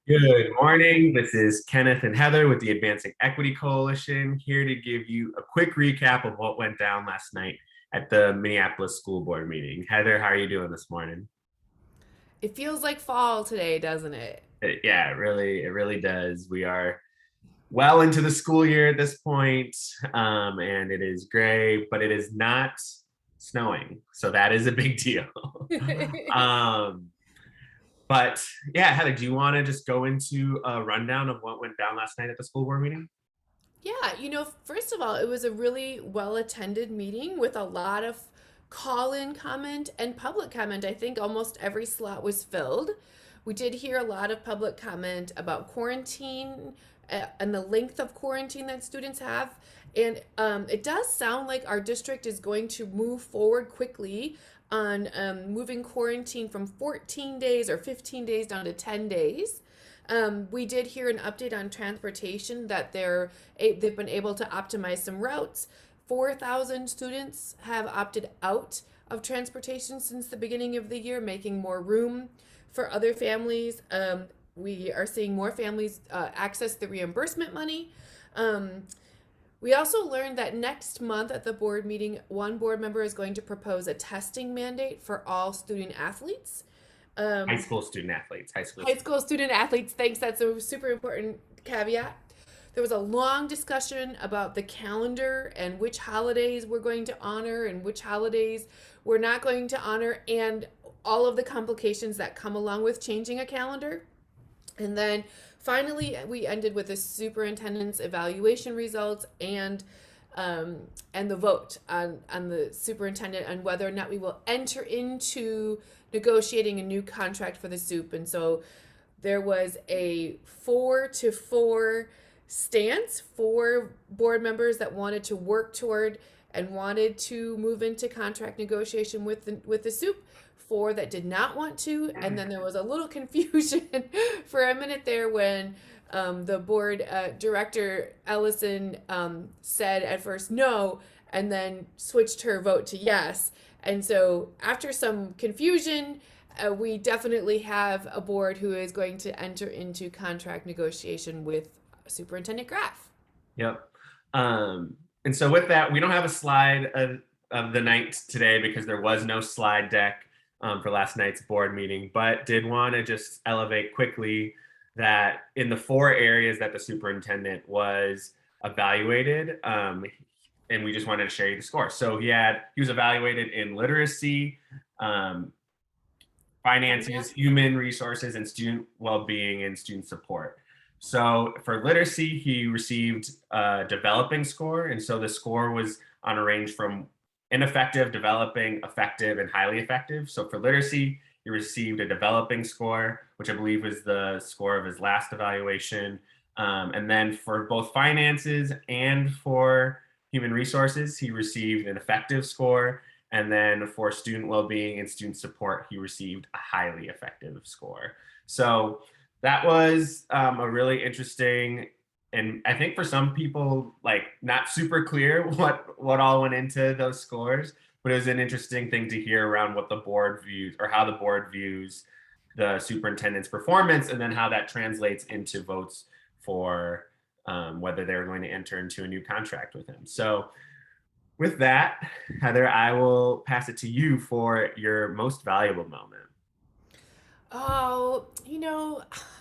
Good morning. This is Kenneth and Heather with the Advancing Equity Coalition, here to give you a quick recap of what went down last night at the Minneapolis School Board meeting. Heather, how are you doing this morning? It feels like fall today, doesn't it? Yeah, it really does. We are well into the school year at this point, and it is gray, but it is not snowing, so that is a big deal. um, but yeah, Heather, do you want to just go into a rundown of what went down last night at the school board meeting? Yeah, first of all, it was a really well attended meeting with a lot of call in comment and public comment. I think almost every slot was filled. We did hear a lot of public comment about quarantine and the length of quarantine that students have. And it does sound like our district is going to move forward quickly on moving quarantine from 14 days or 15 days down to 10 days. We did hear an update on transportation that they've been able to optimize some routes. 4,000 students have opted out of transportation since the beginning of the year, making more room for other families. We are seeing more families access the reimbursement money. Um, we also learned that next month at the board meeting, one board member is going to propose a testing mandate for all student athletes. High Um, school student athletes, high school High student. school student athletes thinks that's a super important caveat. There was a long discussion about the calendar and which holidays we're going to honor and which holidays we're not going to honor, and all of the complications that come along with changing a calendar. And then finally, we ended with the superintendent's evaluation results um, and the vote on the superintendent on whether or not we will enter into negotiating a new contract for the soup. And so there was a 4-4 stance for board members that wanted to work toward and wanted to move into contract negotiation with the soup, four that did not want to, and then there was a little confusion for a minute there when the board director Ellison said at first no, and then switched her vote to yes. And so after some confusion, we definitely have a board who is going to enter into contract negotiation with Superintendent Graff. Yep. And so with that, we don't have a slide of the night today because there was no slide deck for last night's board meeting, but did want to just elevate quickly that in the four areas that the superintendent was evaluated, and we just wanted to share you the score. So he was evaluated in literacy, um, finances, Finance. human resources, and student well-being and student support. So for literacy, he received a developing score, and so the score was on a range from ineffective, developing, effective, and highly effective. So for literacy, he received a developing score, which I believe was the score of his last evaluation. And then for both finances and for human resources, he received an effective score. And then for student well-being and student support, he received a highly effective score. So that was a really interesting, and I think for some people, like not super clear what all went into those scores, but it was an interesting thing to hear around what the board views or how the board views the superintendent's performance, and then how that translates into votes for whether they're going to enter into a new contract with him. So with that, Heather, I will pass it to you for your most valuable moment. Oh,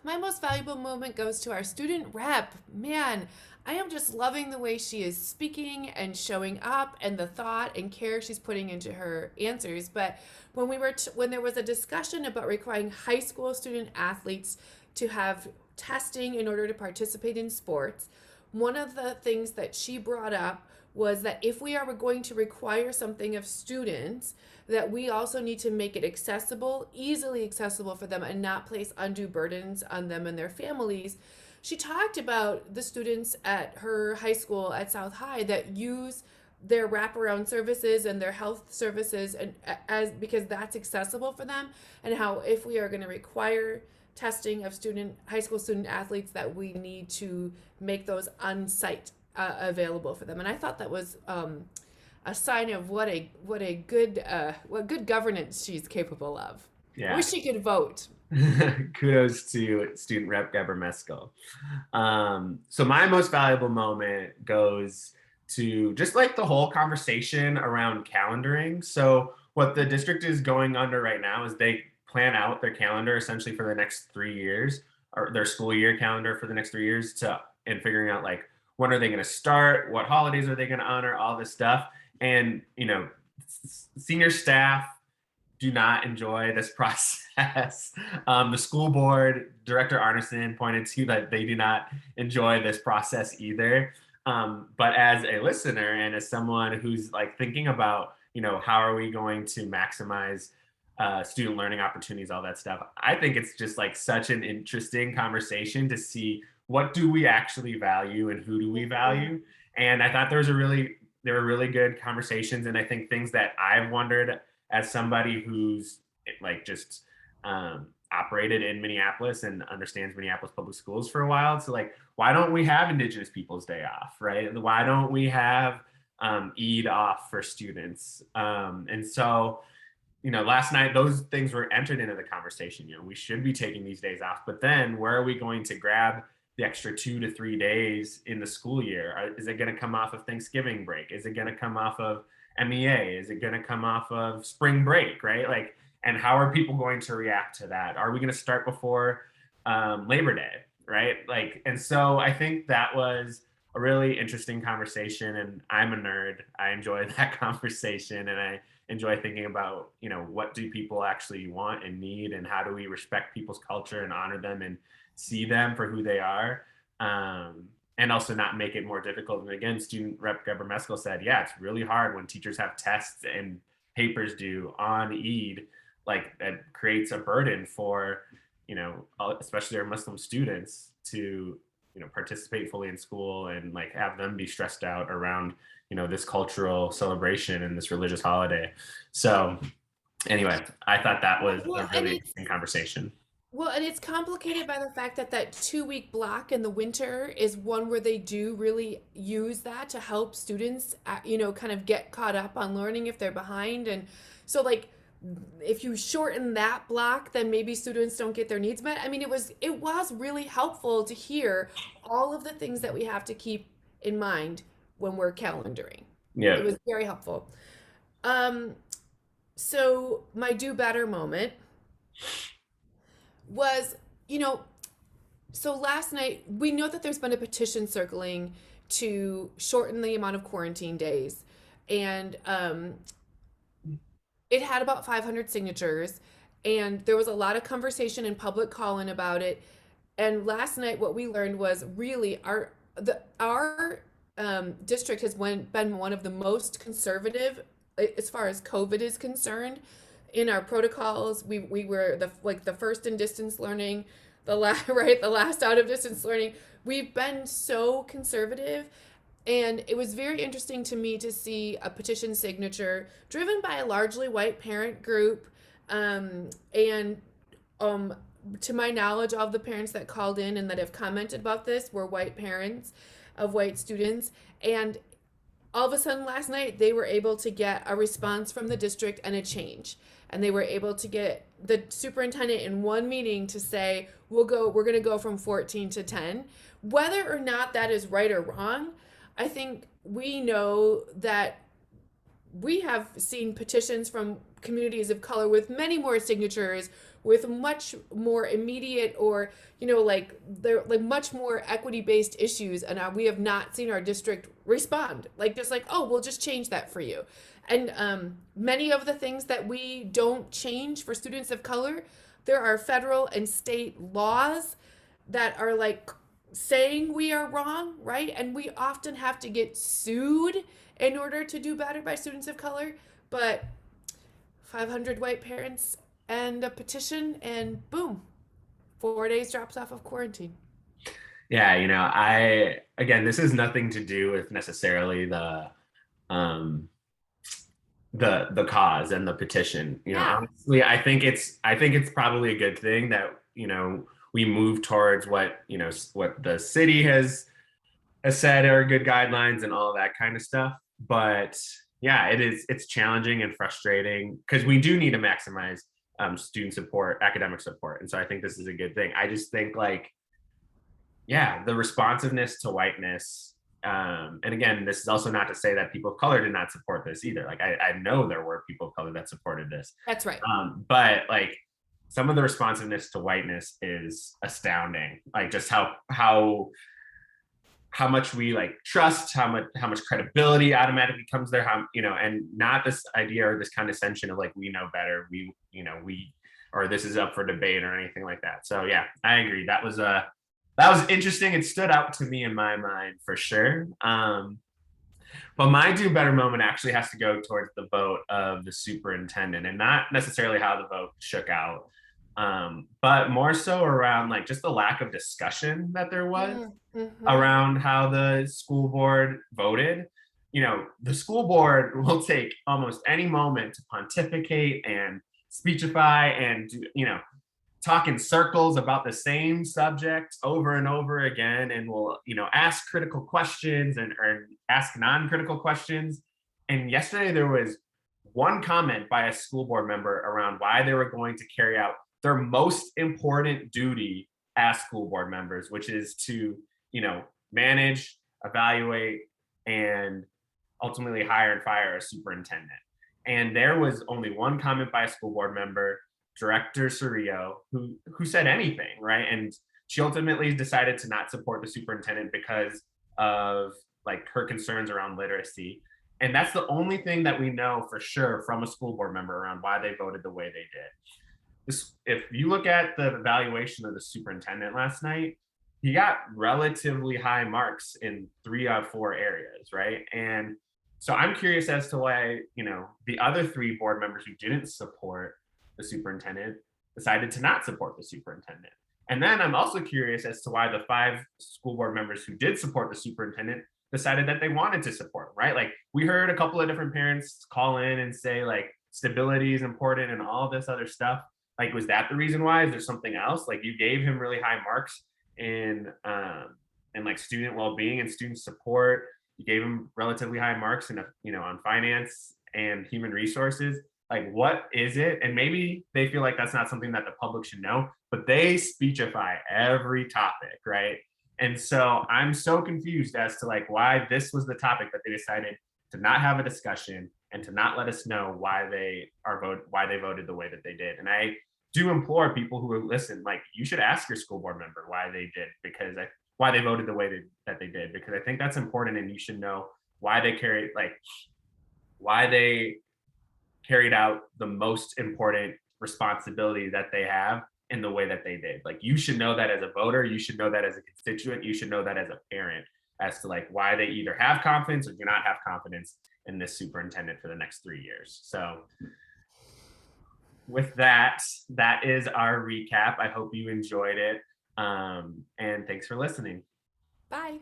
my most valuable moment goes to our student rep. Man, I am just loving the way she is speaking and showing up and the thought and care she's putting into her answers. But when there was a discussion about requiring high school student athletes to have testing in order to participate in sports, one of the things that she brought up was that if we are going to require something of students, that we also need to make it accessible, easily accessible for them, and not place undue burdens on them and their families. She talked about the students at her high school at South High that use their wraparound services and their health services and as because that's accessible for them, and how if we are going to require testing of student high school student athletes that we need to make those on site available for them. And I thought that was a sign of what a good governance she's capable of. I Yeah, wish she could vote. Kudos to student rep Deborah Meskel. So my most valuable moment goes to just like the whole conversation around calendaring. So what the district is going under right now is they plan out their calendar essentially for the next 3 years, or their school year calendar for the next 3 years, to and figuring out like when are they going to start, what holidays are they going to honor, all this stuff. And senior staff do not enjoy this process. The school board director Arneson pointed to that they do not enjoy this process either. But as a listener and as someone who's like thinking about, how are we going to maximize student learning opportunities, all that stuff, I think it's just like such an interesting conversation to see what do we actually value and who do we value. And I thought there were really good conversations, and I think things that I've wondered as somebody who's like just operated in Minneapolis and understands Minneapolis public schools for a while. So like, why don't we have Indigenous Peoples Day off, right? Why don't we have Eid off for students? And so, last night those things were entered into the conversation. We should be taking these days off, but then where are we going to grab the extra 2 to 3 days in the school year? Is it going to come off of Thanksgiving break? Is it going to come off of MEA? Is it going to come off of spring break, right? Like, and how are people going to react to that? Are we going to start before Labor Day, right? Like, and so I think that was a really interesting conversation, and I'm a nerd. I enjoy that conversation, and I enjoy thinking about, what do people actually want and need, and how do we respect people's culture and honor them and see them for who they are. And also not make it more difficult. And again, student rep Deborah Meskel said, yeah, it's really hard when teachers have tests and papers due on Eid. Like, that creates a burden for, especially our Muslim students to, participate fully in school and like have them be stressed out around, this cultural celebration and this religious holiday. So anyway, I thought that was a really interesting conversation. Well, and it's complicated by the fact that that 2 week block in the winter is one where they do really use that to help students, kind of get caught up on learning if they're behind. And so, like, if you shorten that block, then maybe students don't get their needs met. I mean, it was really helpful to hear all of the things that we have to keep in mind when we're calendaring. It Yeah. was very helpful. Um, so my do better moment was, you know, so last night we know that there's been a petition circling to shorten the amount of quarantine days, and it had about 500 signatures, and there was a lot of conversation and public call-in about it. And last night, what we learned was really our district has been one of the most conservative as far as COVID is concerned in our protocols. We were the first in distance learning, the last right, the last out of distance learning. We've been so conservative, and it was very interesting to me to see a petition signature driven by a largely white parent group. And to my knowledge, all of the parents that called in and that have commented about this were white parents of white students. And all of a sudden last night, they were able to get a response from the district and a change. And they were able to get the superintendent in one meeting to say, we're going to go from 14 to 10. Whether or not that is right or wrong, I think we know that we have seen petitions from communities of color with many more signatures, with much more immediate, or like they're like much more equity based issues, and we have not seen our district respond just like, oh, we'll just change that for you. And many of the things that we don't change for students of color, there are federal and state laws that are like saying we are wrong, right? And we often have to get sued in order to do better by students of color. But 500 white parents and a petition, and boom, 4 days drops off of quarantine. Yeah, again, this has nothing to do with necessarily um the cause and the petition. Yeah. Honestly, I think it's probably a good thing that, we move towards what the city has said are good guidelines and all that kind of stuff. But yeah, it's challenging and frustrating because we do need to maximize student support, academic support. And so I think this is a good thing. I just think like, yeah, the responsiveness to whiteness. And again, this is also not to say that people of color did not support this either. Like I know there were people of color that supported this, That's right. but like some of the responsiveness to whiteness is astounding. Like just how much we like trust, how much credibility automatically comes there, how and not this idea or this condescension of like we know better, we or this is up for debate or anything like that. So yeah, I agree. That was interesting. It stood out to me in my mind for sure. But my do better moment actually has to go towards the vote of the superintendent, and not necessarily how the vote shook out, but more so around like just the lack of discussion that there was Mm-hmm. around how the school board voted. The school board will take almost any moment to pontificate and speechify and talk in circles about the same subject over and over again, and will ask critical questions and or ask non-critical questions. And yesterday there was one comment by a school board member around why they were going to carry out their most important duty as school board members, which is to manage, evaluate, and ultimately hire and fire a superintendent. And there was only one comment by a school board member, Director Cerrillo, who said anything, right? And she ultimately decided to not support the superintendent because of like her concerns around literacy. And that's the only thing that we know for sure from a school board member around why they voted the way they did. If you look at the evaluation of the superintendent last night, he got relatively high marks in 3 out of 4 areas, right? And so I'm curious as to why, the other 3 board members who didn't support the superintendent decided to not support the superintendent. And then I'm also curious as to why the 5 school board members who did support the superintendent decided that they wanted to support him, right? Like we heard a couple of different parents call in and say like stability is important and all this other stuff. Like, was that the reason why? Is there something else? Like you gave him really high marks in like student well-being and student support. You gave him relatively high marks in on finance and human resources. Like what is it? And maybe they feel like that's not something that the public should know, but they speechify every topic, right? And so I'm so confused as to like why this was the topic that they decided to not have a discussion and to not let us know why they voted the way that they did. And I do implore people who listen, like you should ask your school board member why they did, why they voted the way that they did, because I think that's important, and you should know why they carried out the most important responsibility that they have in the way that they did. Like you should know that as a voter, you should know that as a constituent, you should know that as a parent, as to like why they either have confidence or do not have confidence in this superintendent for the next 3 years. So with that, that is our recap. I hope you enjoyed it. And thanks for listening. Bye.